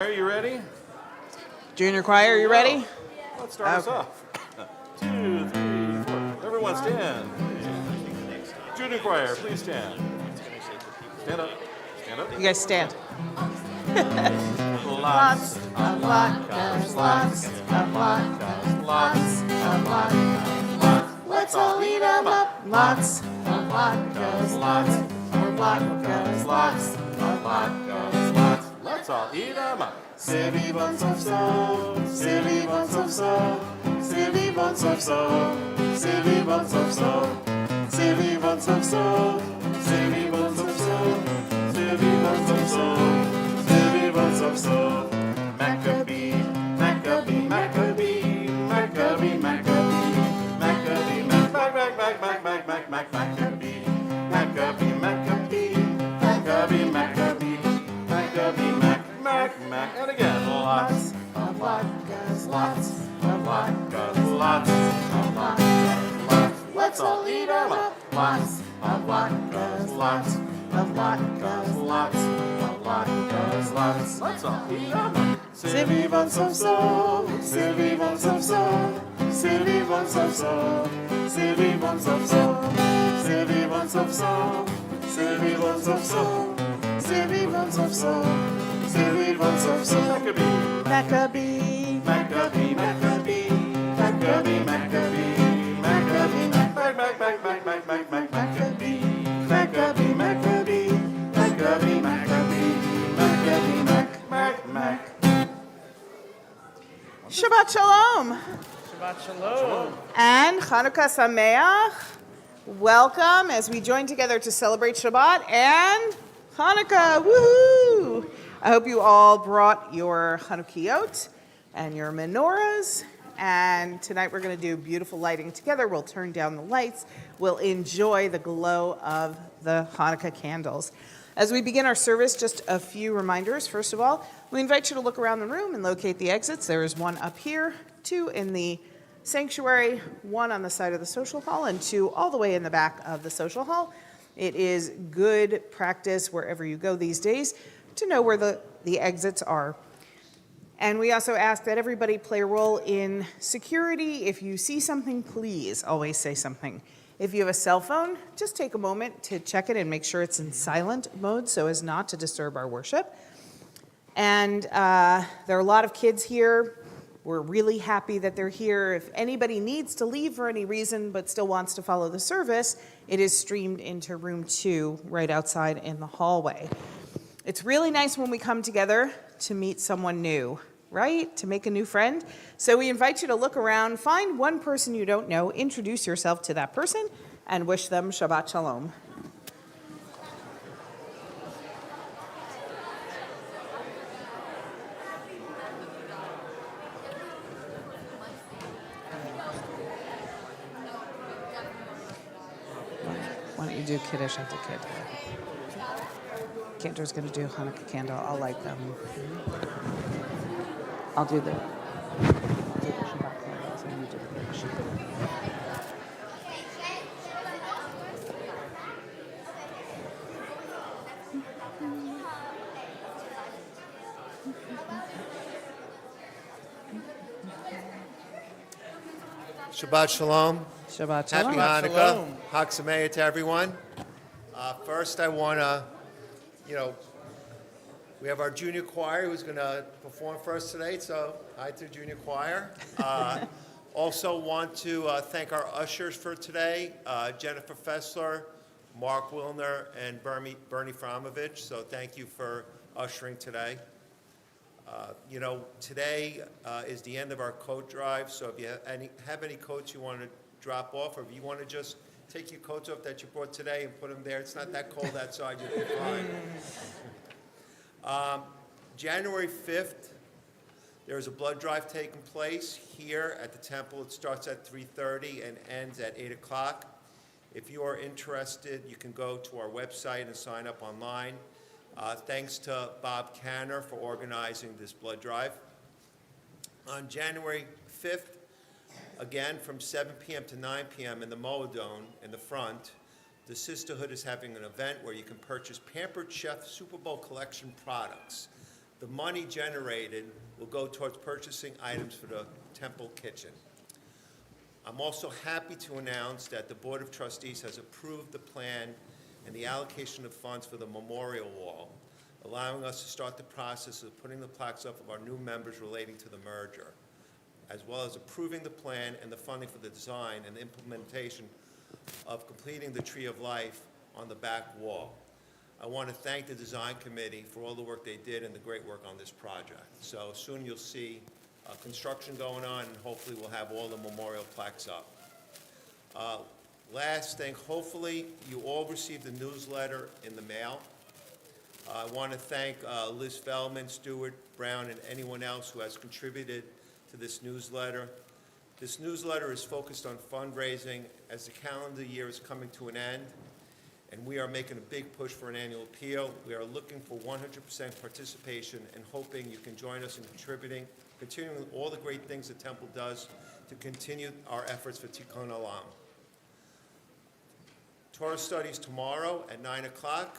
Are you ready? Junior choir, are you ready? Let's start us off. 2, 3, 4. Everyone stand. Junior choir, please stand. Stand up. Stand up. You guys stand. Lots of latkes, lots of latkes, lots of latkes. Let's all eat 'em up. Lots of latkes, lots of latkes, lots of latkes, lots. Let's all eat 'em up. Silly buns of soap, silly buns of soap, silly buns of soap, silly buns of soap, silly buns of soap, silly buns of soap, silly buns of soap, silly buns of soap. Maccabee, Maccabee, Maccabee, Maccabee, Maccabee, Maccabee, Maccabee, Maccabee, Maccabee, Maccabee, Maccabee, Maccabee, Mac, and again, lots of latkes, lots of latkes, lots of latkes, lots. Let's all eat 'em up. Lots of latkes, lots of latkes, lots of latkes, lots. Let's all eat 'em up. Silly buns of soap, silly buns of soap, silly buns of soap, silly buns of soap, silly buns of soap, silly buns of soap, silly buns of soap. Silly buns of soap. Maccabee, Maccabee, Maccabee, Maccabee, Maccabee, Maccabee, Maccabee, Maccabee, Maccabee, Maccabee, Maccabee, Maccabee, Mac. Shabbat Shalom. Shabbat Shalom. And Chanukah Sameach. Welcome as we join together to celebrate Shabbat and Hanukkah. Woohoo! I hope you all brought your Chanukiot and your menorahs. And tonight we're going to do beautiful lighting together. We'll turn down the lights. We'll enjoy the glow of the Hanukkah candles. As we begin our service, just a few reminders. First of all, we invite you to look around the room and locate the exits. There is one up here, 2 in the sanctuary, 1 on the side of the social hall, and 2 all the way in the back of the social hall. It is good practice wherever you go these days to know where the exits are. And we also ask that everybody play a role in security. If you see something, please always say something. If you have a cell phone, just take a moment to check it and make sure it's in silent mode so as not to disturb our worship. And there are a lot of kids here. We're really happy that they're here. If anybody needs to leave for any reason but still wants to follow the service, it is streamed into room 2 right outside in the hallway. It's really nice when we come together to meet someone new, right? To make a new friend. So we invite you to look around, find one person you don't know, introduce yourself to that person, and wish them Shabbat Shalom. Why don't you do Kiddush after Kiddush? Cantor's going to do Hanukkah candle. I'll light them. I'll do the Shabbat candles and you do the Kiddush. Shabbat Shalom. Shabbat Shalom. Happy Hanukkah. Shalom. Chag Sameach to everyone. First, I want to, we have our junior choir who's going to perform for us today. So, hi to junior choir. Also want to thank our ushers for today, Jennifer Fessler, Mark Wilner, and Bernie Framovich. So, thank you for ushering today. Today is the end of our coat drive, so if you have any coats you want to drop off, or if you want to just take your coats off that you brought today and put them there, it's not that cold outside, you'll be fine. January 5th, there's a blood drive taking place here at the temple. It starts at 3:30 and ends at 8 o'clock. If you are interested, you can go to our website and sign up online. Thanks to Bob Canner for organizing this blood drive. On January 5th, again from 7 p.m. to 9 p.m. in the Moedon in the front, the Sisterhood is having an event where you can purchase Pampered Chef Super Bowl collection products. The money generated will go towards purchasing items for the temple kitchen. I'm also happy to announce that the Board of Trustees has approved the plan and the allocation of funds for the memorial wall, allowing us to start the process of putting the plaques up of our new members relating to the merger, as well as approving the plan and the funding for the design and implementation of completing the Tree of Life on the back wall. I want to thank the design committee for all the work they did and the great work on this project. So soon you'll see construction going on, and hopefully we'll have all the memorial plaques up. Last thing, hopefully you all received the newsletter in the mail. I want to thank Liz Feldman, Stuart Brown, and anyone else who has contributed to this newsletter. This newsletter is focused on fundraising as the calendar year is coming to an end, and we are making a big push for an annual appeal. We are looking for 100% participation and hoping you can join us in continuing all the great things the Temple does to continue our efforts for Tikkun Olam. Torah studies tomorrow at 9 o'clock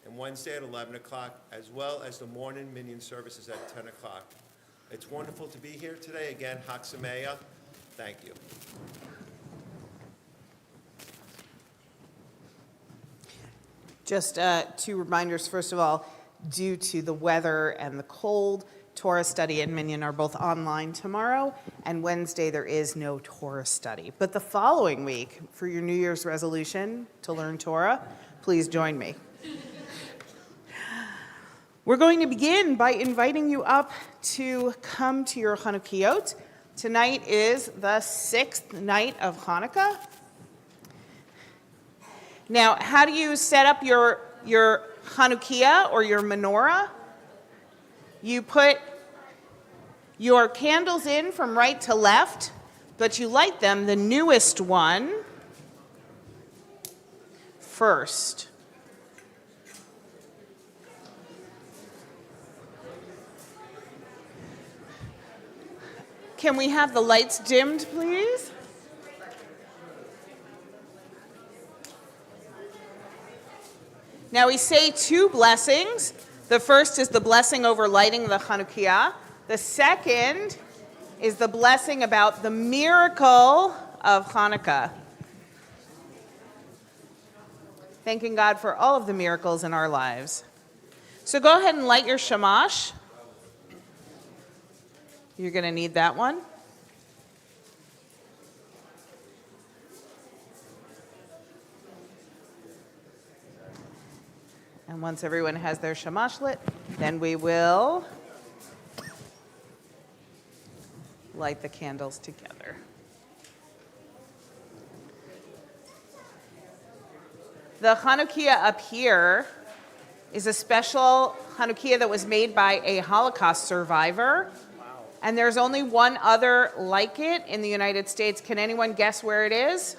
and Wednesday at 11 o'clock, as well as the morning minyan services at 10 o'clock. It's wonderful to be here today. Again, Chag Sameach. Thank you. Just 2 reminders. First of all, due to the weather and the cold, Torah study and minyan are both online tomorrow, and Wednesday there is no Torah study. But the following week, for your New Year's resolution to learn Torah, please join me. We're going to begin by inviting you up to come to your Chanukiot. Tonight is the 6th night of Hanukkah. Now, how do you set up your Chanukiah or your menorah? You put your candles in from right to left, but you light them, the newest one, first. Can we have the lights dimmed, please? Now we say 2 blessings. The first is the blessing over lighting the Chanukiah. The second is the blessing about the miracle of Hanukkah. Thanking God for all of the miracles in our lives. So go ahead and light your shamash. You're going to need that one. And once everyone has their shamash lit, then we will light the candles together. The Chanukiah up here is a special Chanukiah that was made by a Holocaust survivor. And there's only one other like it in the United States. Can anyone guess where it is?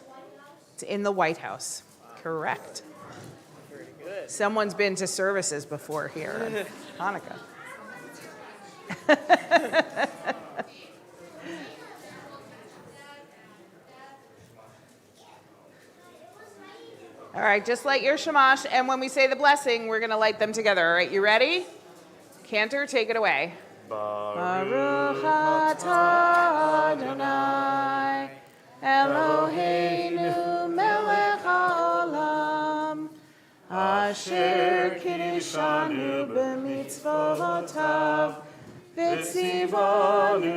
It's in the White House. Correct. Very good. Someone's been to services before here on Hanukkah. All right, just light your shamash, and when we say the blessing, we're going to light them together. All right, you ready? Cantor, take it away. Baruch atah Adonai Eloheinu melech haolam asher kiddushanu b'mitzvotav v'tzivanu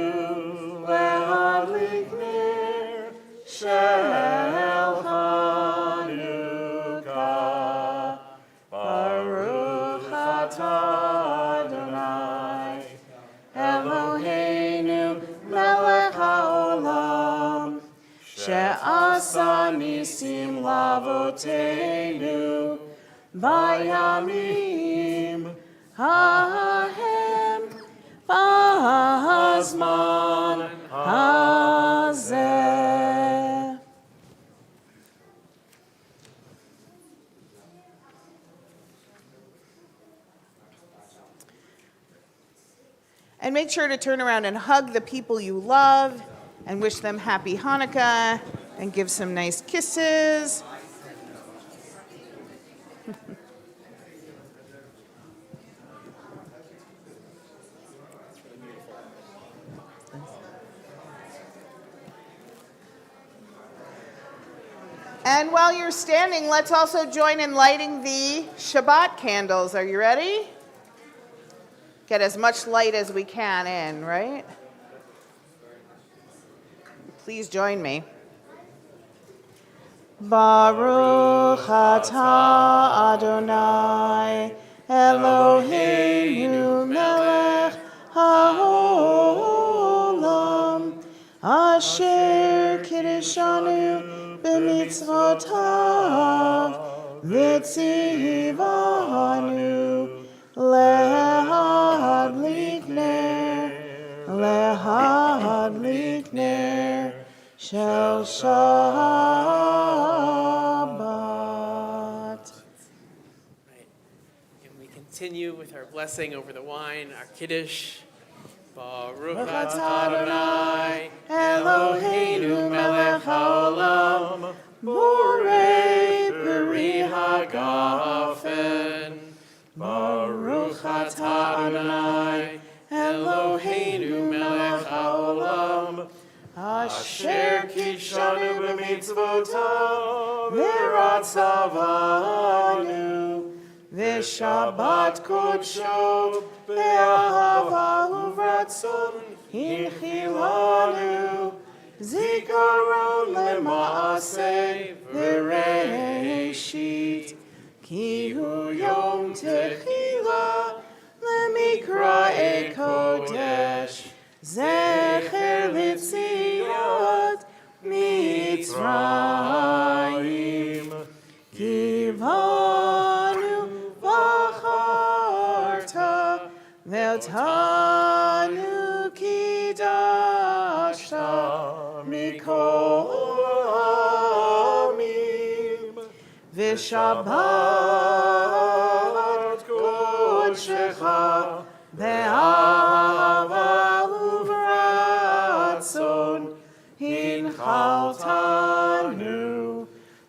le'adlik ner shel Chanukah. Baruch atah Adonai Eloheinu melech haolam she'asa nisim lavoteinu bayamim hahem b'hazman hazeh. And make sure to turn around and hug the people you love and wish them happy Hanukkah and give some nice kisses. And while you're standing, let's also join in lighting the Shabbat candles. Are you ready? Get as much light as we can in, right? Please join me. Baruch atah Adonai Eloheinu melech haolam asher kiddushanu b'mitzvotav v'tzivanu lehadlik ner shel Shabbat. Right. And we continue with our blessing over the wine, our Kiddush. Baruch atah Adonai Eloheinu melech haolam borei peri hagafen. Baruch atah Adonai Eloheinu melech haolam asher kishanu b'mitzvotav v'ratzavanu v'shabbat kodsho be'ahava uvratzon hinchilanu zikaron lema'aseh v'reishit ki hu yom techila lemikra kodesh zecher l'tziat Mitzrayim kivanu v'acharta ve'tanu kidashta mikol amim v'shabbat kodshecha be'ahava uvratzon hinchaltanu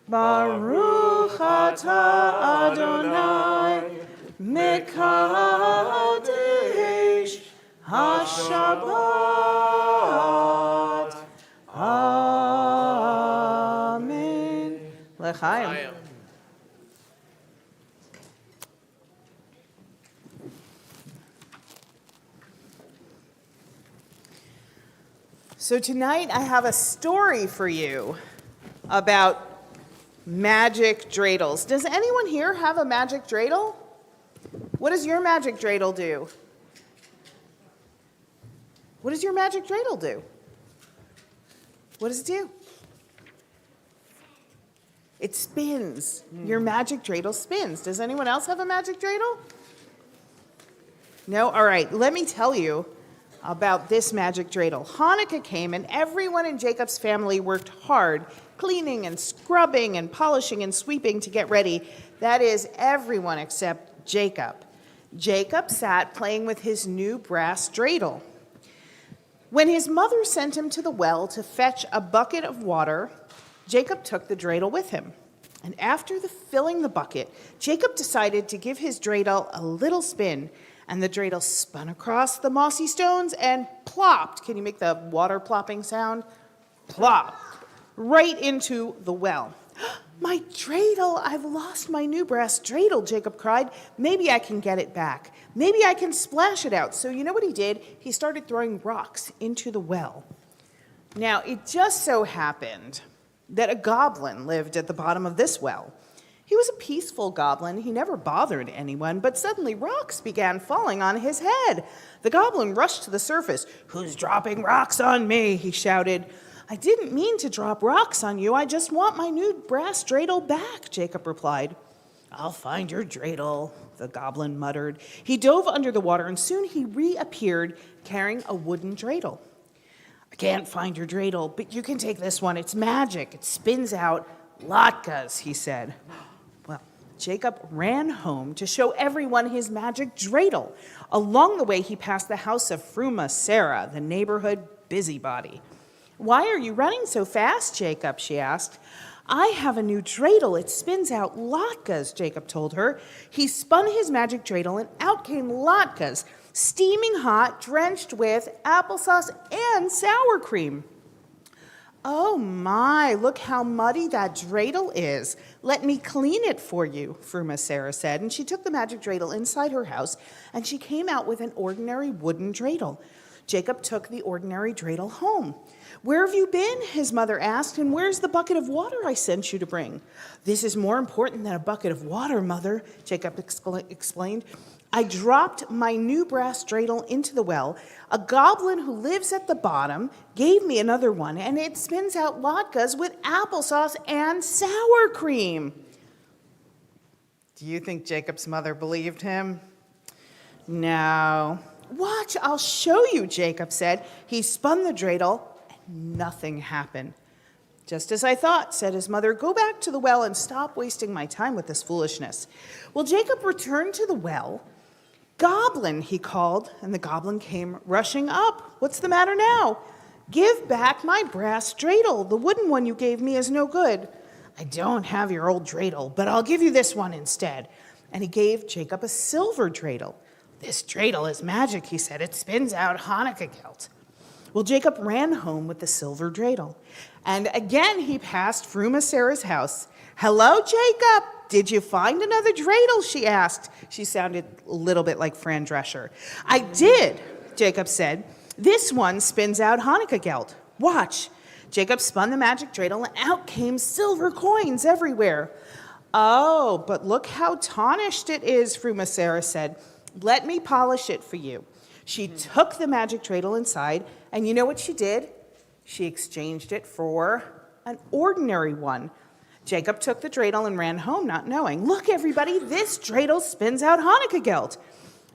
Baruch atah Adonai mekadesh haShabbat. Amen. L'chaim. So tonight I have a story for you about magic dreidels. Does anyone here have a magic dreidel? What does your magic dreidel do? What does your magic dreidel do? What does it do? It spins. Your magic dreidel spins. Does anyone else have a magic dreidel? No? All right, let me tell you about this magic dreidel. Hanukkah came and everyone in Jacob's family worked hard, cleaning and scrubbing and polishing and sweeping to get ready. That is, everyone except Jacob. Jacob sat playing with his new brass dreidel. When his mother sent him to the well to fetch a bucket of water, Jacob took the dreidel with him. And after filling the bucket, Jacob decided to give his dreidel a little spin, and the dreidel spun across the mossy stones and plopped. Can you make the water plopping sound? Plop. Right into the well. My dreidel! I've lost my new brass dreidel, Jacob cried. Maybe I can get it back. Maybe I can splash it out. So you know what he did? He started throwing rocks into the well. Now, it just so happened that a goblin lived at the bottom of this well. He was a peaceful goblin. He never bothered anyone, but suddenly rocks began falling on his head. The goblin rushed to the surface. "Who's dropping rocks on me?" he shouted. "I didn't mean to drop rocks on you. I just want my new brass dreidel back," Jacob replied. "I'll find your dreidel," the goblin muttered. He dove under the water, and soon he reappeared carrying a wooden dreidel. "I can't find your dreidel, but you can take this one. It's magic. It spins out latkes," he said. Well, Jacob ran home to show everyone his magic dreidel. Along the way, he passed the house of Fruma Sarah, the neighborhood busybody. "Why are you running so fast, Jacob?" she asked. "I have a new dreidel. It spins out latkes," Jacob told her. He spun his magic dreidel, and out came latkes, steaming hot, drenched with applesauce and sour cream. Oh my, look how muddy that dreidel is. Let me clean it for you, Fruma Sarah said, and she took the magic dreidel inside her house, and she came out with an ordinary wooden dreidel. Jacob took the ordinary dreidel home. Where have you been? His mother asked, and where's the bucket of water I sent you to bring? This is more important than a bucket of water, Mother, Jacob explained. I dropped my new brass dreidel into the well. A goblin who lives at the bottom gave me another one, and it spins out latkes with applesauce and sour cream. Do you think Jacob's mother believed him? No. Watch, I'll show you, Jacob said. He spun the dreidel, and nothing happened. Just as I thought, said his mother. Go back to the well and stop wasting my time with this foolishness. Well, Jacob returned to the well. Goblin, he called, and the goblin came rushing up. What's the matter now? Give back my brass dreidel. The wooden one you gave me is no good. I don't have your old dreidel, but I'll give you this one instead. And he gave Jacob a silver dreidel. This dreidel is magic, he said. It spins out Hanukkah gelt. Well, Jacob ran home with the silver dreidel. And again he passed Fruma Sarah's house. Hello, Jacob. Did you find another dreidel? She asked. She sounded a little bit like Fran Drescher. I did, Jacob said. This one spins out Hanukkah gelt. Watch. Jacob spun the magic dreidel, and out came silver coins everywhere. Oh, but look how tarnished it is, Fruma Sarah said. Let me polish it for you. She took the magic dreidel inside, and you know what she did? She exchanged it for an ordinary one. Jacob took the dreidel and ran home, not knowing. Look, everybody, this dreidel spins out Hanukkah gelt.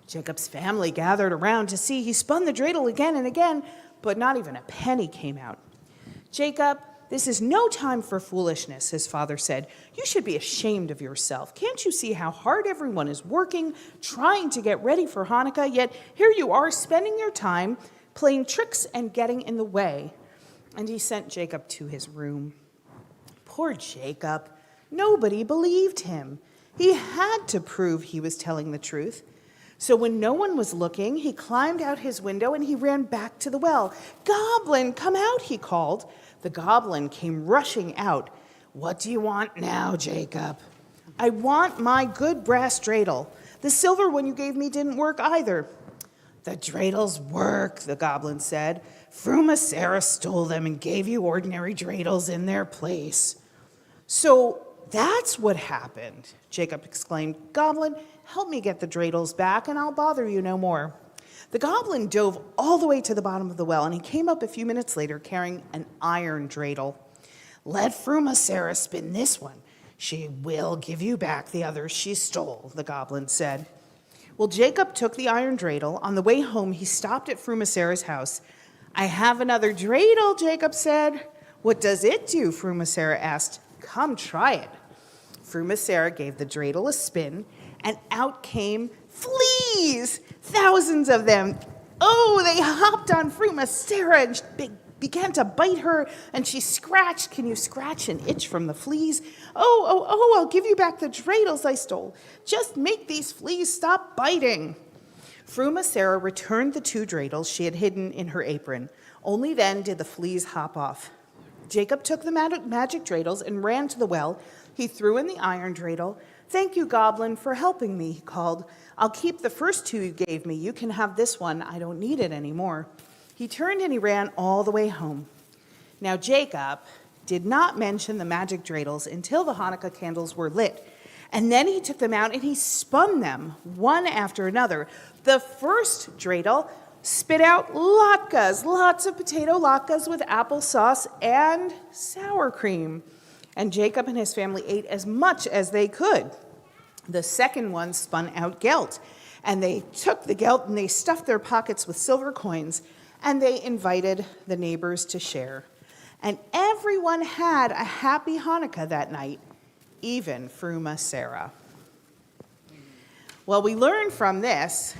Jacob's family gathered around to see. He spun the dreidel again and again, but not even a penny came out. Jacob, this is no time for foolishness, his father said. You should be ashamed of yourself. Can't you see how hard everyone is working, trying to get ready for Hanukkah, yet here you are spending your time playing tricks and getting in the way. And he sent Jacob to his room. Poor Jacob. Nobody believed him. He had to prove he was telling the truth. So when no one was looking, he climbed out his window and he ran back to the well. Goblin, come out, he called. The goblin came rushing out. What do you want now, Jacob? I want my good brass dreidel. The silver one you gave me didn't work either. The dreidels work, the goblin said. Fruma Sarah stole them and gave you ordinary dreidels in their place. So that's what happened, Jacob exclaimed. Goblin, help me get the dreidels back and I'll bother you no more. The goblin dove all the way to the bottom of the well, and he came up a few minutes later carrying an iron dreidel. Let Fruma Sarah spin this one. She will give you back the others she stole, the goblin said. Well, Jacob took the iron dreidel. On the way home, he stopped at Fruma Sarah's house. I have another dreidel, Jacob said. What does it do? Fruma Sarah asked. Come try it. Fruma Sarah gave the dreidel a spin, and out came fleas, thousands of them. Oh, they hopped on Fruma Sarah and began to bite her, and she scratched. Can you scratch an itch from the fleas? Oh, I'll give you back the dreidels I stole. Just make these fleas stop biting. Fruma Sarah returned the 2 dreidels she had hidden in her apron. Only then did the fleas hop off. Jacob took the magic dreidels and ran to the well. He threw in the iron dreidel. Thank you, Goblin, for helping me, he called. I'll keep the first 2 you gave me. You can have this one. I don't need it anymore. He turned and he ran all the way home. Now, Jacob did not mention the magic dreidels until the Hanukkah candles were lit. And then he took them out and he spun them one after another. The first dreidel spit out latkes, lots of potato latkes with applesauce and sour cream. And Jacob and his family ate as much as they could. The second one spun out gelt, and they took the gelt and they stuffed their pockets with silver coins, and they invited the neighbors to share. And everyone had a happy Hanukkah that night, even Fruma Sarah. Well, we learn from this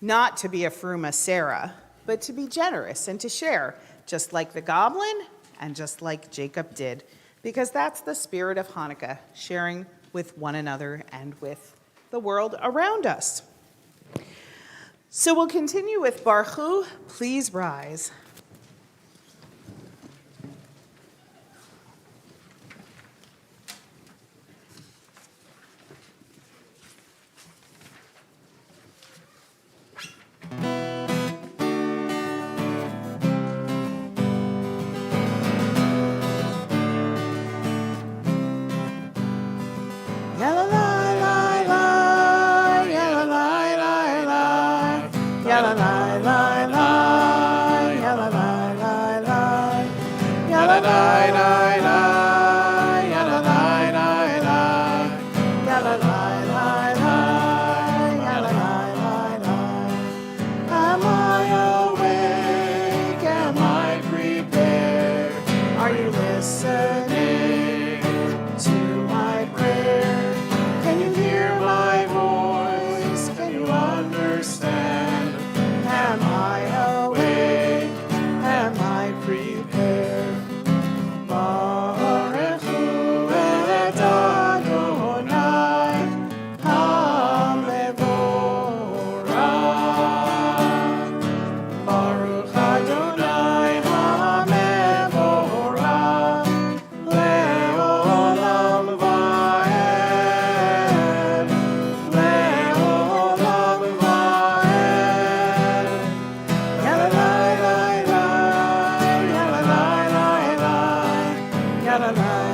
not to be a Fruma Sarah, but to be generous and to share, just like the goblin and just like Jacob did, because that's the spirit of Hanukkah, sharing with one another and with the world around us. So we'll continue with Baruch Hu, please rise. Am I awake? Am I prepared? Are you listening to my prayer? Can you hear my voice? Can you understand? Am I awake? Am I prepared? Baruch hu et Adonai HaMevorach. Baruch Adonai HaMevorach le'olam va'ed, le'olam va'ed. Yalalai lai lai, yalalai lai lai, yalalai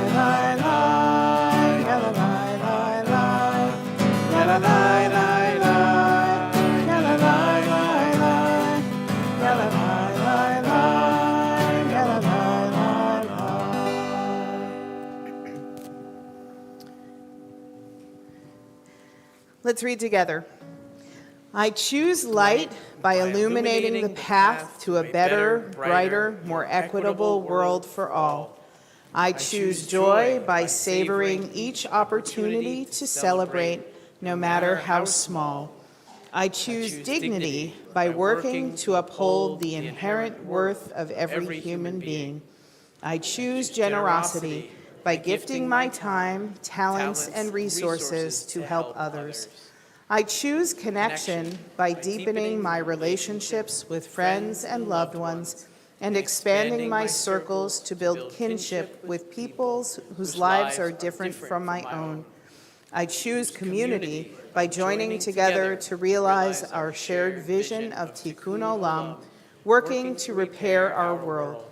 lai lai, yalalai lai lai, yalalai lai lai, yalalai lai lai, yalalai lai lai, yalalai lai lai. Let's read together. I choose light by illuminating the path to a better, brighter, more equitable world for all. I choose joy by savoring each opportunity to celebrate, no matter how small. I choose dignity by working to uphold the inherent worth of every human being. I choose generosity by gifting my time, talents, and resources to help others. I choose connection by deepening my relationships with friends and loved ones and expanding my circles to build kinship with peoples whose lives are different from my own. I choose community by joining together to realize our shared vision of Tikkun Olam, working to repair our world.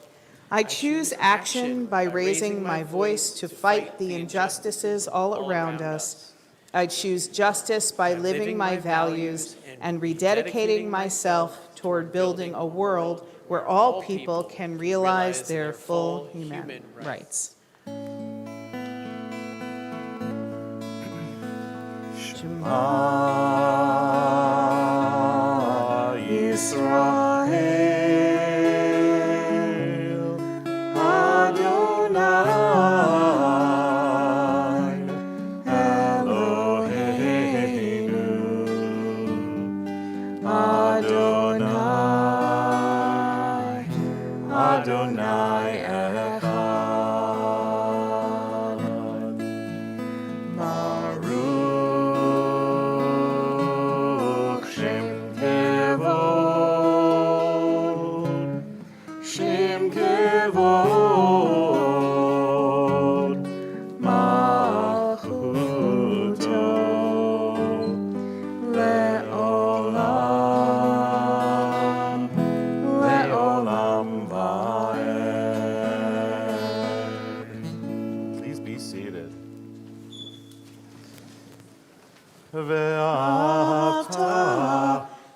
I choose action by raising my voice to fight the injustices all around us. I choose justice by living my values and rededicating myself toward building a world where all people can realize their full human rights. Shema Yisrael, Adonai Eloheinu, Adonai, Adonai Echad. Baruch Shem Kevod, Shem Kevod, Malchuto le'olam, le'olam va'ed. Please be seated. Ve'ahavta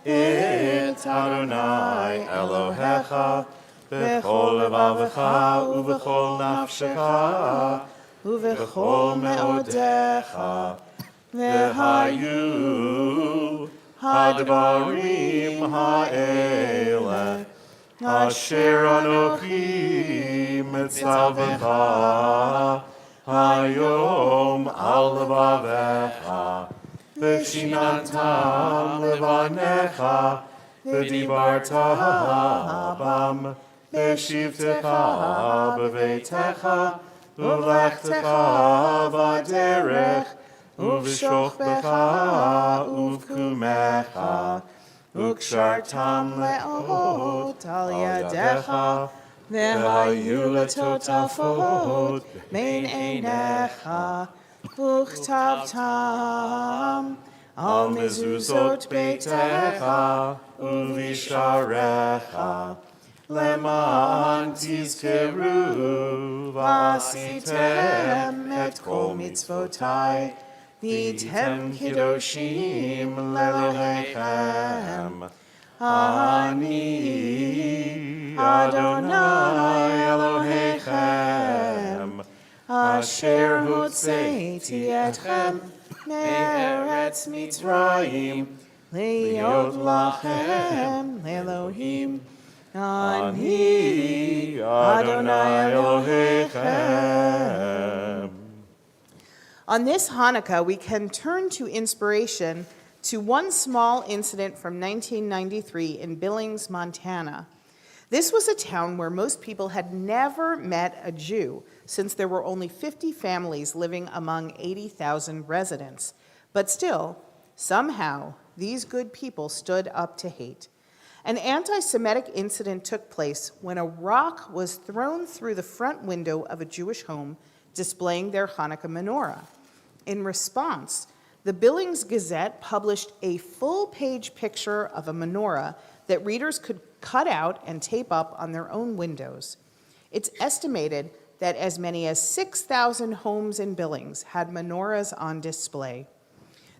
et Adonai Elohecha b'chol levavecha u'b'chol nafshecha u'b'chol me'odecha ve'hayu hadvarim ha'ele asher anochi mitzavecha hayom al levavecha v'shinantam levanecha v'dibarta bam v'shivtecha b'veitecha u'lechtecha b'derech u'v'shochbecha u'v'kumecha u'kshartam le'ot al yadecha ve'hayu letotafot mein einecha u'chtavtam al mezuzot beitecha u'visharecha leman tizkeru v'asitem et kol mitzvotai v'yitem kiddoshim le'Elohechem Ani Adonai Elohechem, Asher hotzeiti etchem me'eretz Mitzrayim, liot lachem Elohim. Ani Adonai Elohechem. On this Hanukkah, we can turn to inspiration to one small incident from 1993 in Billings, Montana. This was a town where most people had never met a Jew, since there were only 50 families living among 80,000 residents. But still, somehow, these good people stood up to hate. An anti-Semitic incident took place when a rock was thrown through the front window of a Jewish home displaying their Hanukkah menorah. In response, the Billings Gazette published a full-page picture of a menorah that readers could cut out and tape up on their own windows. It's estimated that as many as 6,000 homes in Billings had menorahs on display.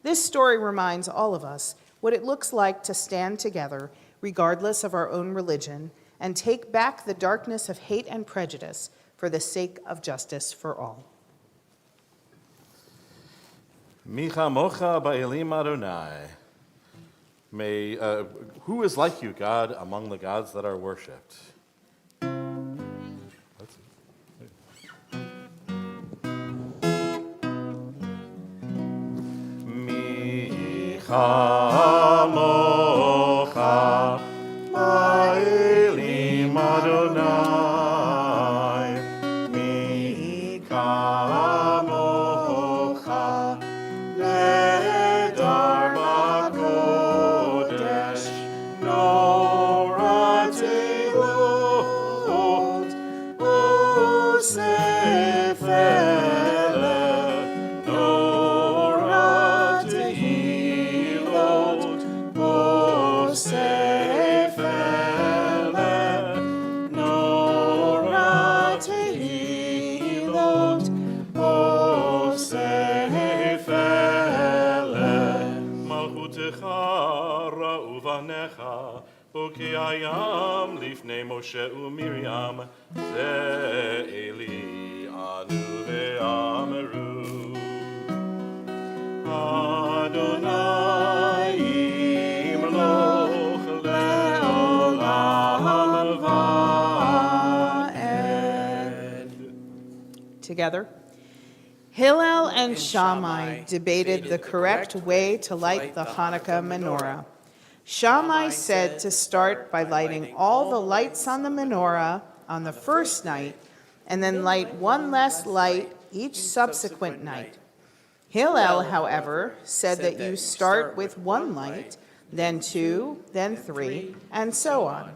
This story reminds all of us what it looks like to stand together, regardless of our own religion, and take back the darkness of hate and prejudice for the sake of justice for all. Micha mocha ba'elim Adonai. Who is like you, God, among the gods that are worshipped? Micha mocha ba'elim Adonai. Hayam lifnei Moshe uMiriam ze'eli anu ve'ameru Adonai imloch le'olam va'ed. Together, Hillel and Shammai debated the correct way to light the Hanukkah menorah. Shammai said to start by lighting all the lights on the menorah on the first night, and then light one less light each subsequent night. Hillel, however, said that you start with one light, then two, then three, and so on.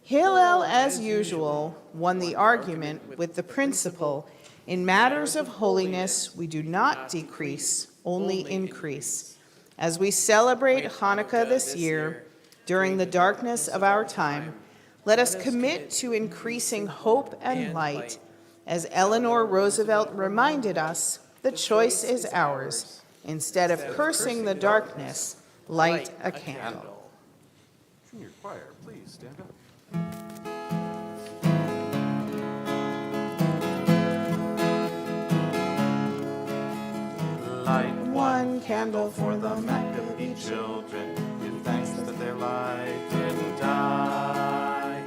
Hillel, as usual, won the argument with the principle, in matters of holiness we do not decrease, only increase. As we celebrate Hanukkah this year, during the darkness of our time, let us commit to increasing hope and light. As Eleanor Roosevelt reminded us, the choice is ours. Instead of cursing the darkness, light a candle. Junior choir, please stand up. Light One candle for the Maccabee children, give thanks that their light didn't die.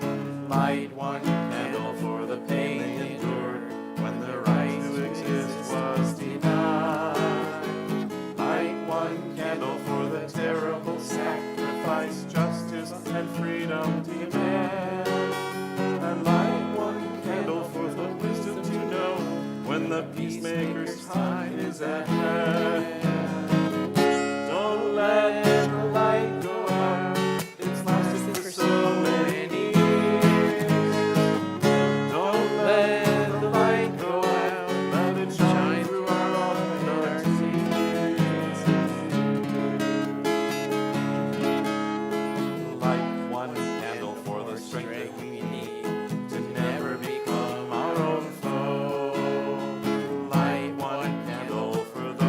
Light one candle for the pain they endured when the right to exist was denied. Light one candle for the terrible sacrifice justice and freedom demand. And light one candle for the wisdom to know when the peacemaker's time is at hand. Don't let the light go out, it's lasted for so many years. Don't let the light go out, let it shine through our own and our tears. Light one candle for the strength that we need to never become our own foe. Light one candle for the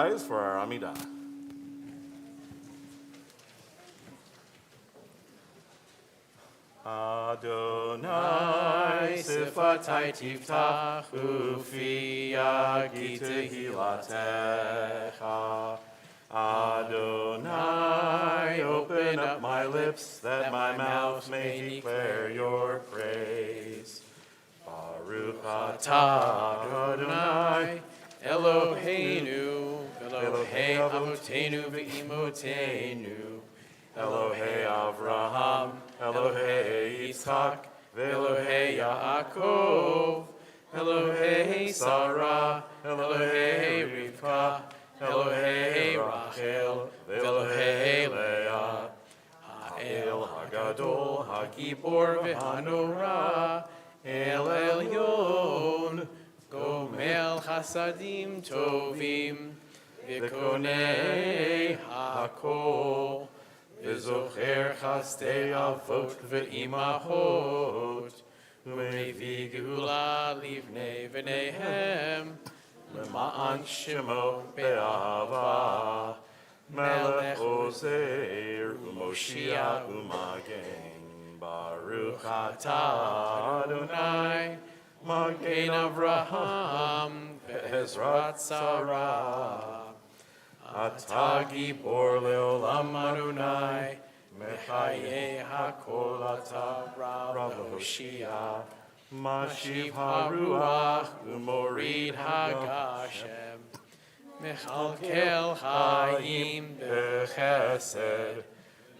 rise for our Amidah. Adonai sifatai tiftach ufi yagi tehilatecha. Adonai, open up my lips that my mouth may declare your praise. Baruch atah Adonai, Eloheinu, Elohei Avotenu ve'imotenu, Elohei Avraham, Elohei Yitzchak, Elohei Yaakov, Elohei Sarah, Elohei Rivka, Elohei Rachel, Elohei Leah, Ha'el Hagadol, Hagibor ve'hanora, El Elyon, Gomel Chasadim Tovim, V'konei Hakol, V'zocher Chastei Avot ve'imahot, U'mevi Geula Livnei V'neihem, L'ma'an Shemo Be'ahava, Melech Ozer, U'Moshiach U'Magen. Baruch atah Adonai, Magen Avraham, Be'ezrat Sarah, Atah Gibor Leolam Adonai, Mechaye HaKol Atah Rav Hoshia, Mashiv HaRuach, Umorid HaGashem, Mechalkel Chaim Bechesed,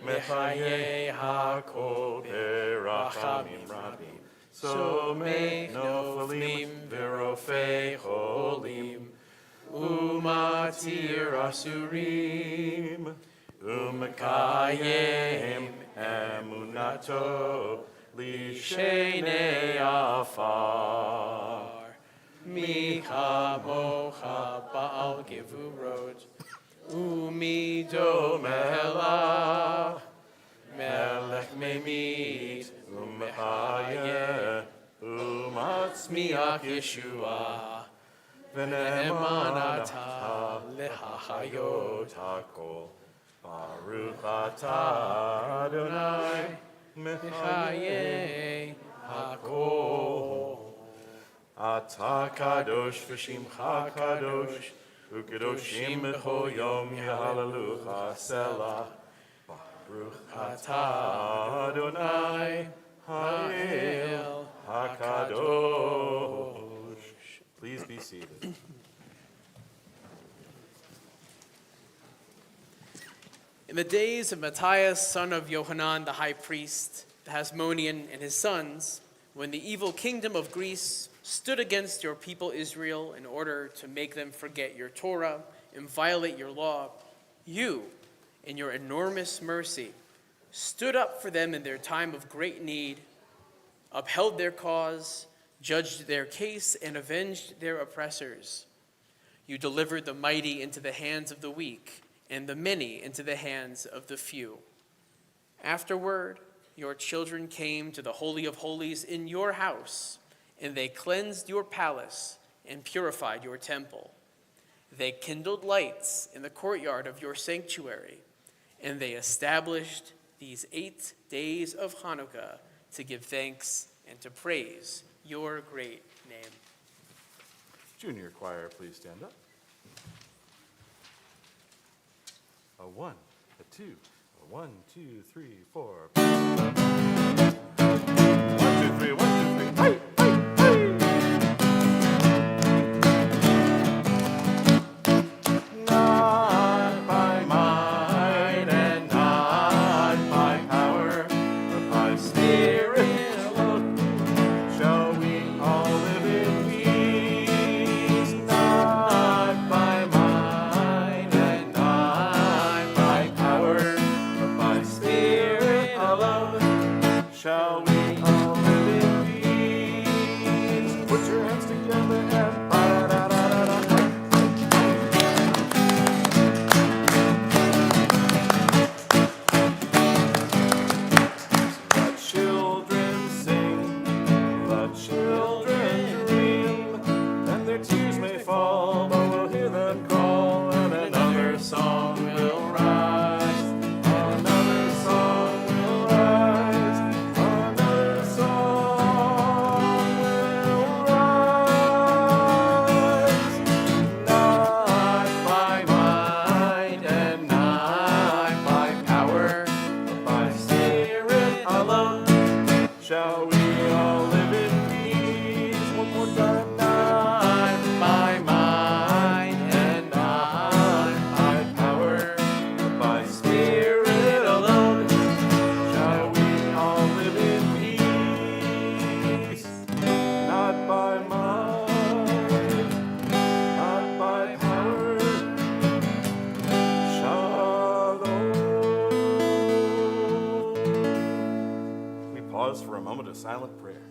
Mechaye HaKol Berachamim Rabim, Somech Noflim Verofei Cholim, Umatir Asurim, Umekayem Emunato, Lishenei Afar, Micha Mocha Baal Gevurot, Umido Melach, Melech Memit, Umechayeh, Umatzmiach Yeshua, V'ne'emanata lehachayot hakol. Baruch atah Adonai, Mechayeh hakol. Atah kadosh v'shimcha kadosh, u'kadoshim b'chol yom yehalelucha selah. Baruch atah Adonai, ha'el hakadosh. Please be seated. In the days of Matthias, son of Yohanan the high priest, the Hasmonean, and his sons, when the evil kingdom of Greece stood against your people Israel in order to make them forget your Torah and violate your law, you, in your enormous mercy, stood up for them in their time of great need, upheld their cause, judged their case, and avenged their oppressors. You delivered the mighty into the hands of the weak, and the many into the hands of the few. Afterward, your children came to the Holy of Holies in your house, and they cleansed your palace and purified your temple. They kindled lights in the courtyard of your sanctuary, and they established these 8 days of Chanukah to give thanks and to praise your great name. Junior choir, please stand up. A 1, a 2, a 1, 2, 3, 4. 1, 2, 3, 1, 2, 3. Hey, hey, hey. Not by might and not by power, but by Spirit alone shall we all live in peace. Not by might and not by power, but by Spirit alone shall we all live in peace. pause for a moment of silent prayer.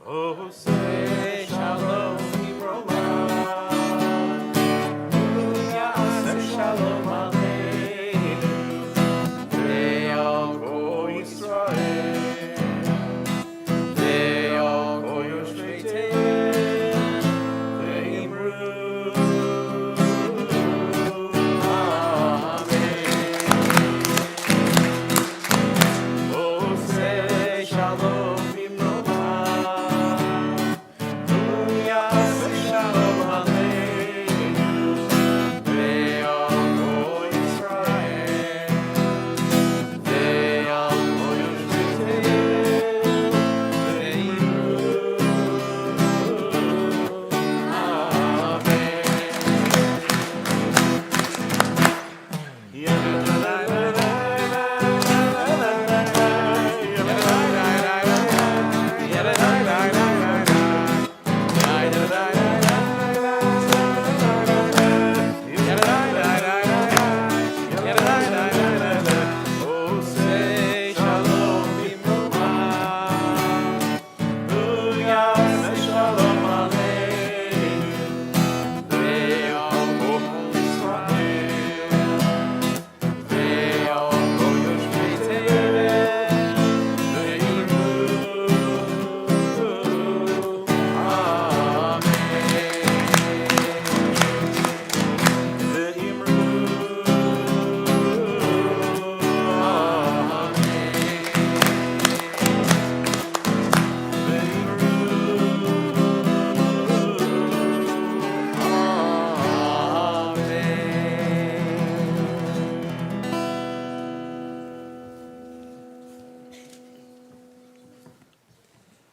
Oh, say shalom, Ibrahim. Say shalom aleinu. Ve'al kol Yisrael. Ve'al kol yoshvei Te'el. Ve'imru. Amen. Oh, say shalom, Ibrahim.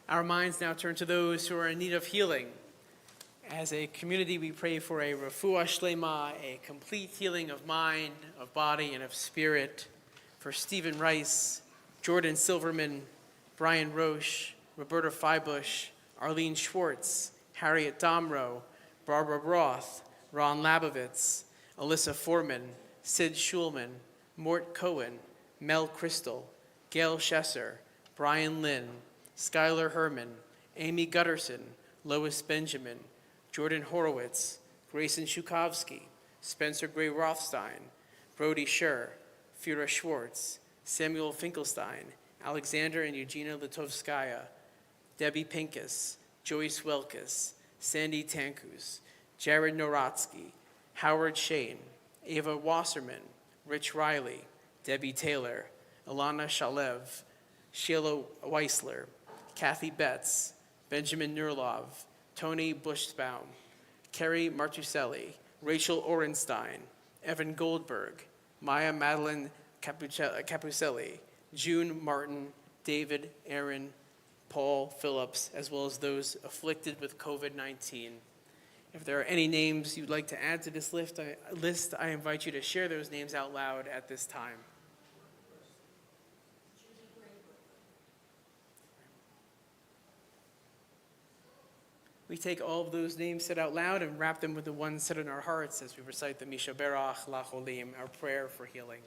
Our minds now turn to those who are in need of healing. As a community, we pray for a refuah shlema, a complete healing of mind, of body, and of spirit. For Stephen Rice, Jordan Silverman, Brian Roche, Roberta Feibush, Arlene Schwartz, Harriet Domro, Barbara Roth, Ron Labovitz, Alyssa Foreman, Sid Schulman, Mort Cohen, Mel Crystal, Gail Schesser, Brian Lynn, Skylar Herman, Amy Gutterson, Lois Benjamin, Jordan Horowitz, Grayson Shukovsky, Spencer Gray Rothstein, Brody Scher, Fira Schwartz, Samuel Finkelstein, Alexander and Eugenia Litovskaya, Debbie Pincus, Joyce Welkus, Sandy Tankus, Jared Noratsky, Howard Shane, Ava Wasserman, Rich Riley, Debbie Taylor, Alana Shalev, Sheila Weisler, Kathy Betts, Benjamin Nurlov, Tony Bushbaum, Kerry Martuselli, Rachel Orenstein, Evan Goldberg, Maya Madeline Capucelli, June Martin, David Aaron, Paul Phillips, as well as those afflicted with COVID-19. If there are any names you'd like to add to this list, I invite you to share those names out loud at this time. We take all of those names said out loud and wrap them with the ones said in our hearts as we recite the Misha Berach Lacholim, our prayer for healing.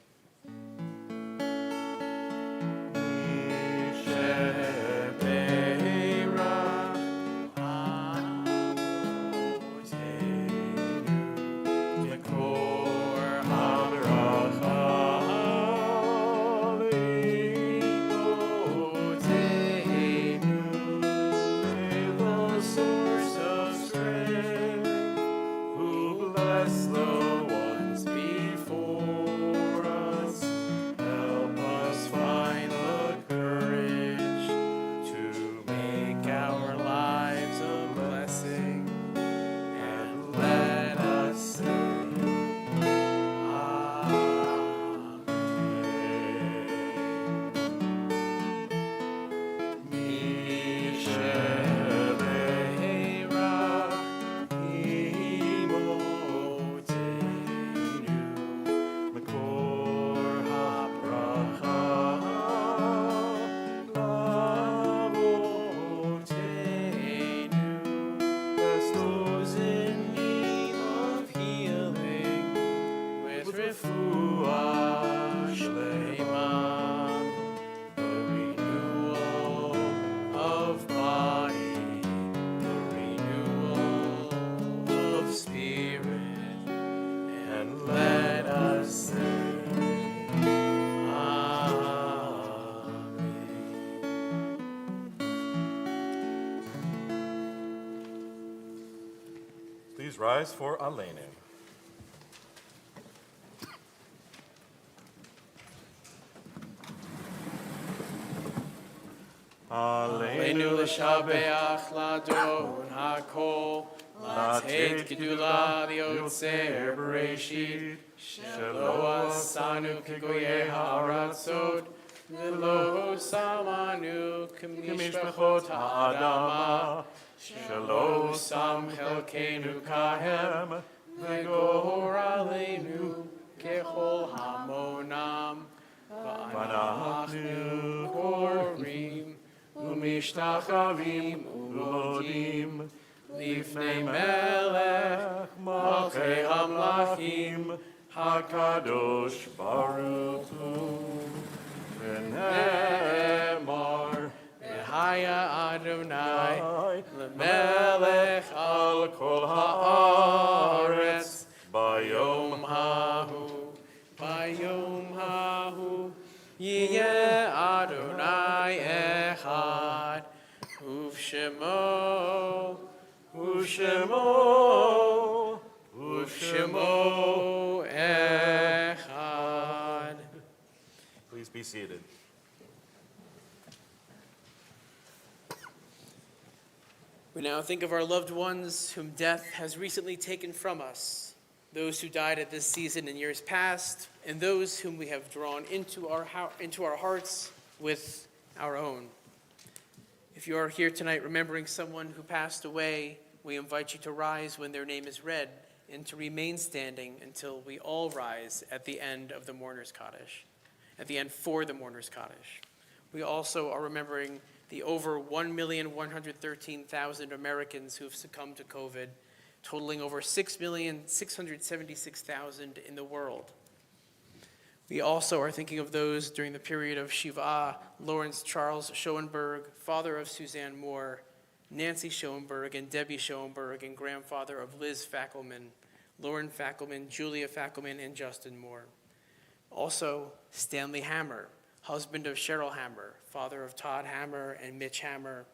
Misha Berach. Please rise for Aleinu. Aleinu l'shabeach ladon hakol, latet gedula liotzer bereshit, shelo asanu kegoye ha'aratzot, v'lo samanu k'mishpachot ha'adama, shelo sam chelkenu kahem, v'gor aleinu kechol hamonam, v'anachnu korim, ומשתחווים ומודים לפני מלך מלכי המלכים הקדוש ברוך הוא. ונאמר והיה אדוני למלך על כל הארץ ביום ההוא יהיה אדוני אחד, ושמו אחד. Please be seated. We now think of our loved ones whom death has recently taken from us, those who died at this season in years past, and those whom we have drawn into our hearts with our own. If you are here tonight remembering someone who passed away, we invite you to rise when their name is read and to remain standing until we all rise at the end of the mourner's Kaddish, at the end for the mourner's Kaddish. We also are remembering the over 1,113,000 Americans who have succumbed to COVID, totaling over 6,676,000 in the world. We also are thinking of those during the period of Shiva, Lawrence Charles Schoenberg, father of Suzanne Moore, Nancy Schoenberg and Debbie Schoenberg, and grandfather of Liz Fackelman, Lauren Fackelman, Julia Fackelman, and Justin Moore. Also, Stanley Hammer, husband of Cheryl Hammer, father of Todd Hammer and Mitch Hammer,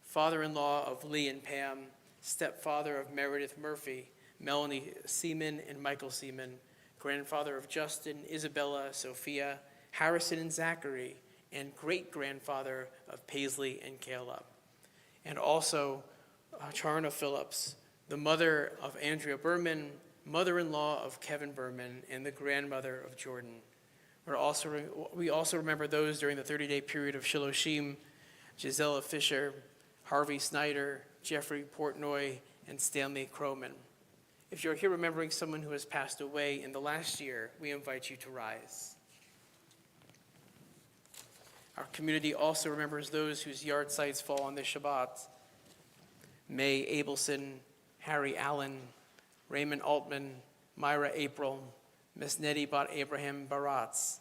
father-in-law of Lee and Pam, stepfather of Meredith Murphy, Melanie Seaman and Michael Seaman, grandfather of Justin, Isabella, Sophia, Harrison and Zachary, and great-grandfather of Paisley and Caleb. And also Charna Phillips, the mother of Andrea Berman, mother-in-law of Kevin Berman, and the grandmother of Jordan. We also remember those during the 30-day period of Shiloshim, Gisela Fisher, Harvey Snyder, Jeffrey Portnoy, and Stanley Croman. If you're here remembering someone who has passed away in the last year, we invite you to rise. Our community also remembers those whose yard sites fall on this Shabbat. May Abelson, Harry Allen, Raymond Altman, Myra April, Miss Nettie Bat Abraham Baratz,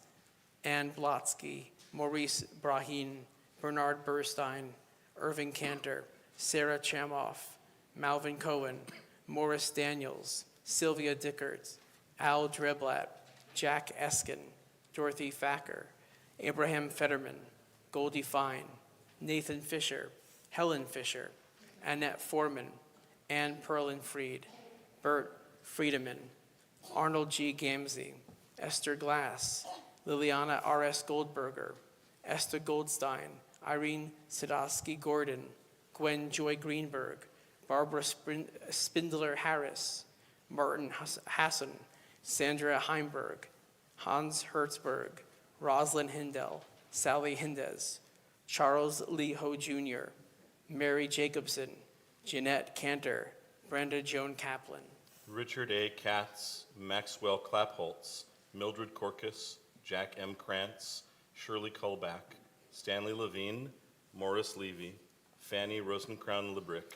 Ann Blotsky, Maurice Brahim, Bernard Burstein, Irving Cantor, Sarah Chamoff, Malvin Cohen, Morris Daniels, Sylvia Dickert, Al Dreblat, Jack Eskin, Dorothy Facker, Abraham Fetterman, Goldie Fine, Nathan Fisher, Helen Fisher, Annette Foreman, Ann Perlin Freed, Bert Friedemann, Arnold G. Gamzee, Esther Glass, Liliana R.S. Goldberger, Esther Goldstein, Irene Sadowski Gordon, Gwen Joy Greenberg, Barbara Spindler Harris, Martin Hassan, Sandra Heimberg, Hans Hertzberg, Rosalind Hindell, Sally Hindez, Charles Lee Ho Jr., Mary Jacobson, Jeanette Cantor, Brenda Joan Kaplan, Richard A. Katz, Maxwell Clapholtz, Mildred Corcus, Jack M. Krantz, Shirley Colback, Stanley Levine, Morris Levy, Fanny Rosencrown Librick,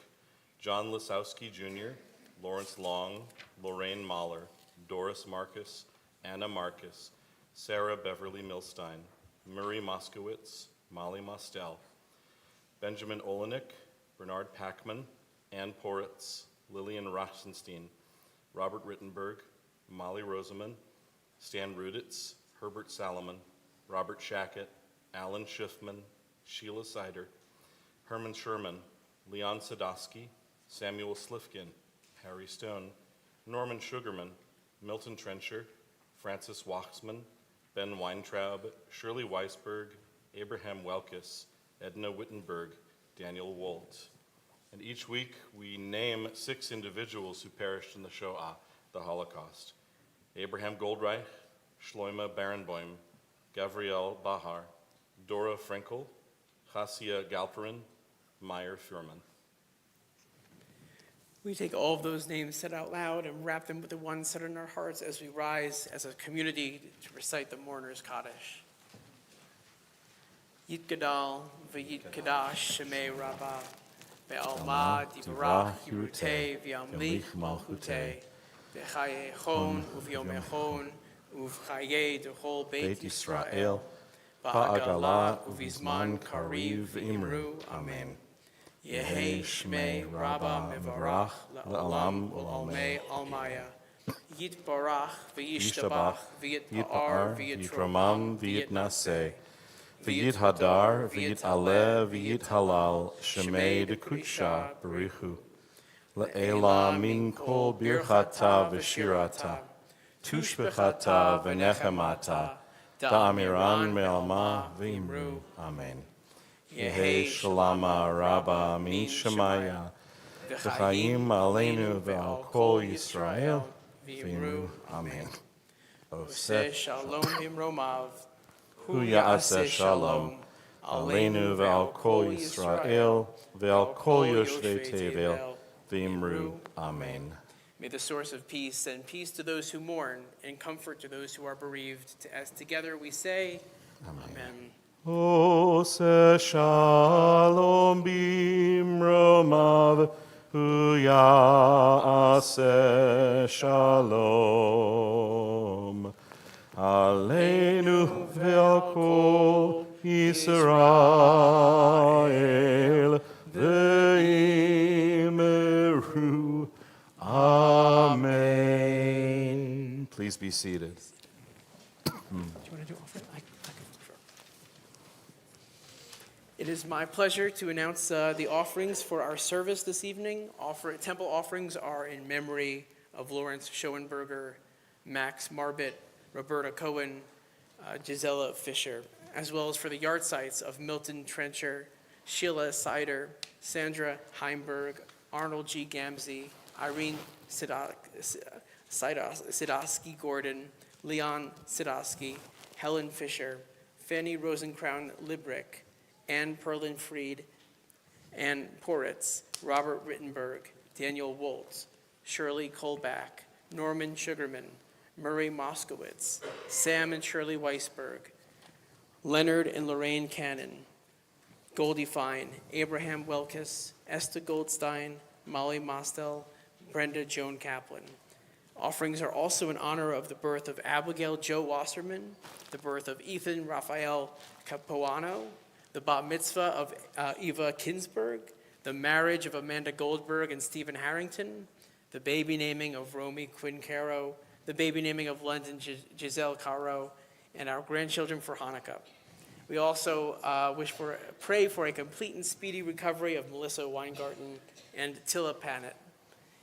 John Lisowski Jr., Lawrence Long, Lorraine Mahler, Doris Marcus, Anna Marcus, Sarah Beverly Milstein, Murray Moskowitz, Molly Mostel, Benjamin Olenek, Bernard Packman, Ann Poritz, Lillian Rosenstein, Robert Rittenberg, Molly Roseman, Stan Ruditz, Herbert Salomon, Robert Shackett, Alan Schiffman, Sheila Sider, Herman Sherman, Leon Sadowski, Samuel Slifkin, Harry Stone, Norman Sugarman, Milton Trencher, Francis Waxman, Ben Weintraub, Shirley Weisberg, Abraham Welkes, Edna Wittenberg, Daniel Wolt. And each week we name 6 individuals who perished in the Shoah, the Holocaust. Abraham Goldreich, Shloima Barenboim, Gavriel Bahar, Dora Frenkel, Chassia Galperin, Meyer Furman. We take all of those names said out loud and wrap them with the ones said in our hearts as we rise as a community to recite the mourner's Kaddish. Yit Gadal, v'yit Kadash, Shemei Rabbah, ve'alma divarach Yirutei, v'yamlich malchutei, v'chaye chon, u'v'yomei chon, u'v'chaye d'chol Beit Yisrael, ba'agala u'v'zman kariv v'imru, Amen. Yehi Shmei Rabba Mevarach La'alam Ul'almei Almaya Yit Barach V'yishtabach V'yit Pa'ar V'yit Romam V'yit Naseh V'yit Hadar V'yit Aleh V'yit Halal Shemei D'Kudsha Barichu La'ela Min Kol Birchata V'shirata Tushbechata V'nechemata Da'amiran Me'alma V'imru. Amen. Yehi Shalama Rabba Min Shemaya V'chaim Aleinu Ve'al Kol Yisrael V'imru. Amen. Oseh Shalom Bimromav Hu Ya'aseh Shalom Aleinu Ve'al Kol Yisrael Ve'al Kol Yoshvei Tevel V'imru. Amen. May the source of peace send peace to those who mourn and comfort to those who are bereaved. As together we say, Amen. Oseh Shalom Bimromav Hu Ya'aseh Shalom Aleinu Ve'al Kol Yisrael V'imru. Amen. Please be seated. Do you want to do offering? I can sure. It is my pleasure to announce the offerings for our service this evening. Temple offerings are in memory of Lawrence Schoenberger, Max Marbit, Roberta Cohen, Gisela Fisher, as well as for the yard sites of Milton Trencher, Sheila Sider, Sandra Heimberg, Arnold G. Gamzee, Irene Sidosky Gordon, Leon Sidosky, Helen Fisher, Fanny Rosencrown Librick, Ann Perlin Fried, Ann Poritz, Robert Rittenberg, Daniel Woltz, Shirley Kolbach, Norman Sugarman, Murray Moskowitz, Sam and Shirley Weisberg, Leonard and Lorraine Cannon, Goldie Fine, Abraham Welkes, Esther Goldstein, Molly Mostel, Brenda Joan Kaplan. Offerings are also in honor of the birth of Abigail Joe Wasserman, the birth of Ethan Raphael Capuano, the bat mitzvah of Eva Kinsberg, the marriage of Amanda Goldberg and Stephen Harrington, the baby naming of Romy Quinn Caro, the baby naming of London Giselle Caro, and our grandchildren for Hanukkah. We also pray for a complete and speedy recovery of Melissa Weingarten and Tilla Panet,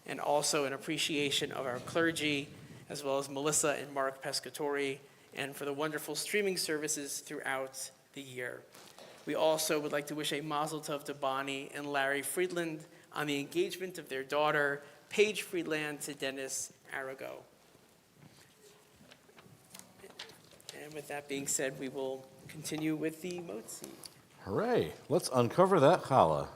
and also an appreciation of our clergy, as well as Melissa and Mark Pescatori, and for the wonderful streaming services throughout the year. We also would like to wish a mazel tov to Bonnie and Larry Friedland on the engagement of their daughter, Paige Friedland, to Dennis Arago. And with that being said, we will continue with the motzi. Hooray. Let's uncover that challah.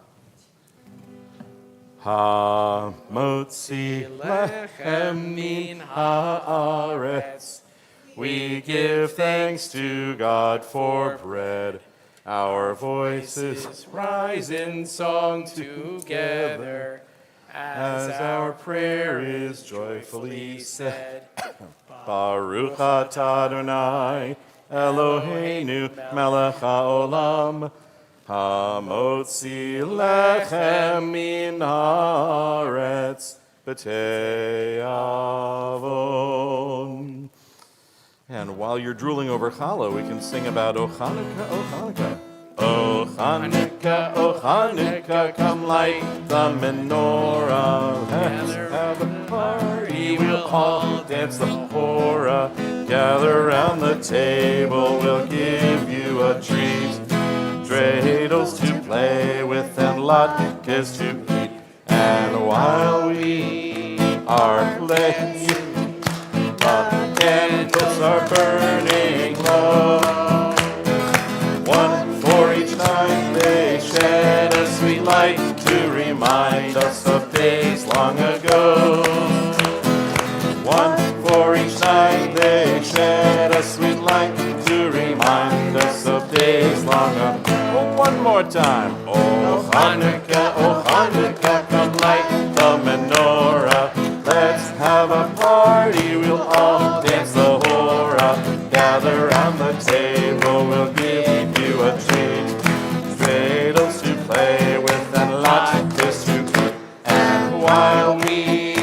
Ha-motzi lechem min haaretz. We give thanks to God for bread. Our voices rise in song together as our prayer is joyfully said. Baruch atah Adonai Eloheinu melech haolam hamotzi lechem min haaretz b'tei avon. And while you're drooling over challah, we can sing about O Chanukah, O Chanukah. O Chanukah, come light the menorah. Let's have a party, we'll all dance the hora. Gather round the table, we'll give you a treat. Dreidels to play with and latkes to eat. And while we are playing, the candles are burning low. One for each night they shed a sweet light to remind us of days long ago. One for each night they shed a sweet light to remind us of days long ago. One more time. Oh Hanukkah, come light the menorah. Let's have a party, we'll all dance the hora. Gather round the table, we'll give you a treat. Dreidels to play with and latkes to eat. And while we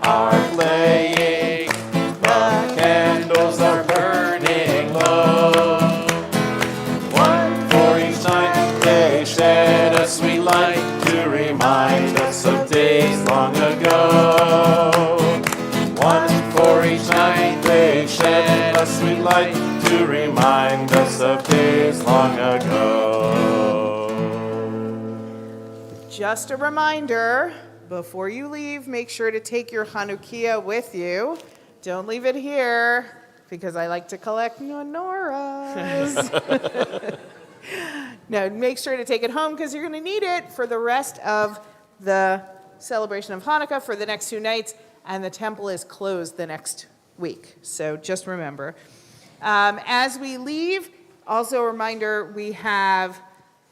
are playing, the candles are burning low. One for each night they shed a sweet light to remind us of days long ago. One for each night they shed a sweet light to remind us of days long ago. Just a reminder, before you leave, make sure to take your Chanukiah with you. Don't leave it here, because I like to collect menorahs. No, make sure to take it home, because you're going to need it for the rest of the celebration of Hanukkah for the next 2 nights, and the temple is closed the next week. So just remember. As we leave, also a reminder, we have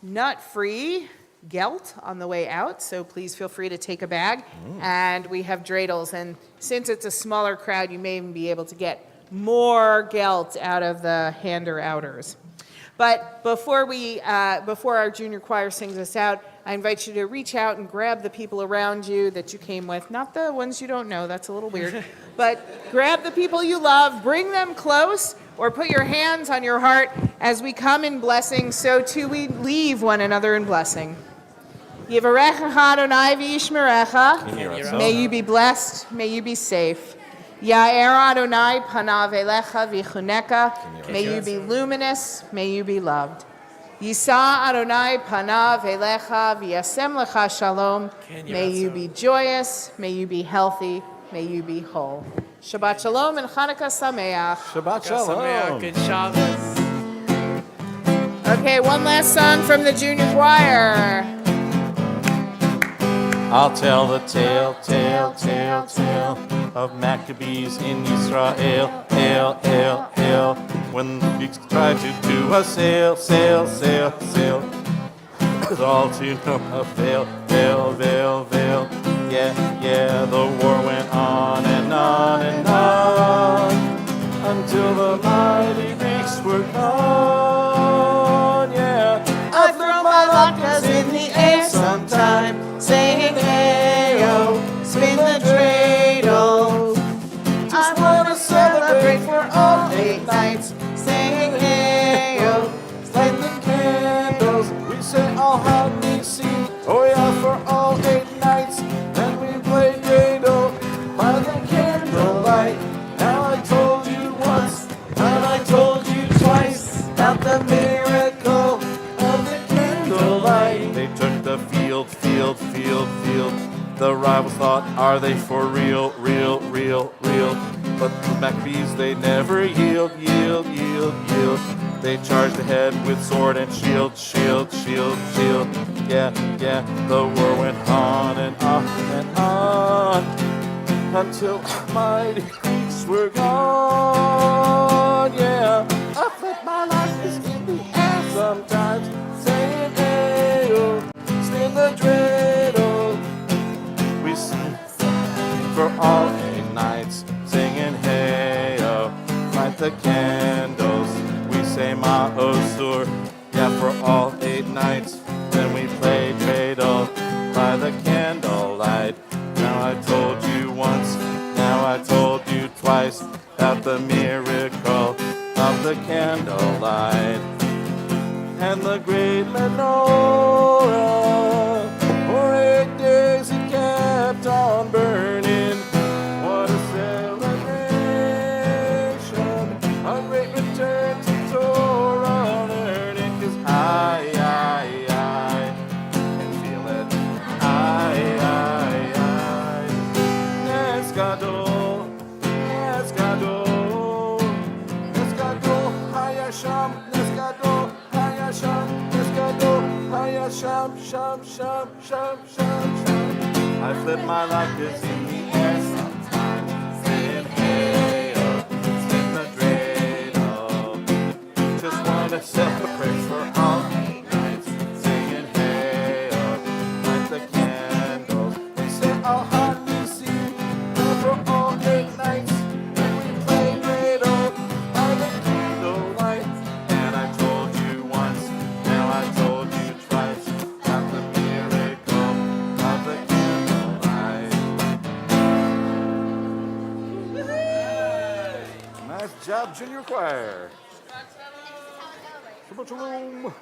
nut-free gelt on the way out, so please feel free to take a bag. And we have dreidels, and since it's a smaller crowd, you may even be able to get more gelt out of the hander-outers. But before our junior choir sings us out, I invite you to reach out and grab the people around you that you came with. Not the ones you don't know, that's a little weird. But grab the people you love, bring them close, or put your hands on your heart as we come in blessing, so too we leave one another in blessing. Yivarechecha Adonai v'yishmerecha. May you be blessed, may you be safe. Ya'er Adonai panav elecha v'chuneka. May you be luminous, may you be loved. Yisa Adonai panav elecha v'yasem lecha shalom. May you be joyous, may you be healthy, may you be whole. Shabbat shalom and Chanukah sameach. Shabbat Sameach, good Shabbos. Okay, one last song from the junior choir. I'll tell the tale of Maccabees in Israel, when the Greeks tried to do a sail, with all to no avail, veil. Yeah, the war went on and on, until the mighty Greeks were gone, yeah. I throw my latkes in the air sometime, saying hey-oh, spin the dreidel. I want to celebrate for all 8 nights, saying hey-oh, Light the candles, we say all happy see. Oh yeah, for all 8 nights, then we play dreidel by the candlelight. Now I told you once, and I told you twice about the miracle of the candlelight. They took the field. The rivals thought, are they for real? But the Maccabees, they never yield. They charged ahead with sword and shield. Yeah, the war went on and on, until mighty Greeks were gone, yeah. I put my life is in the air sometimes, saying hey-oh, spin the dreidel. We sing for all 8 nights, singing hey-oh, light the candles. We say ma'osur, yeah, for all 8 nights. Then we play dreidel by the candlelight. Now I told you once, now I told you twice about the miracle of the candlelight. and the great menorah. For 8 days it kept on burning. What a celebration, a great return to Torah learning. 'Cause I can feel it. Yes, Gadol, yes, Gadol, yes, Gadol, Hayasham, yes, Gadol, Hayasham, yes, Gadol, Hayasham, sham, sham, sham, sham, sham. I flip my lockers in the air sometimes, saying, hey, spin the dreidel. Just wanna celebrate for all nights, singing, hey, light the candles. We say, oh, Hanisi, for all 8 nights, and we play dreidel by the candlelight. And I told you once, now I told you twice, about the miracle of the candlelight. Nice job, junior choir. Shabbat shalom.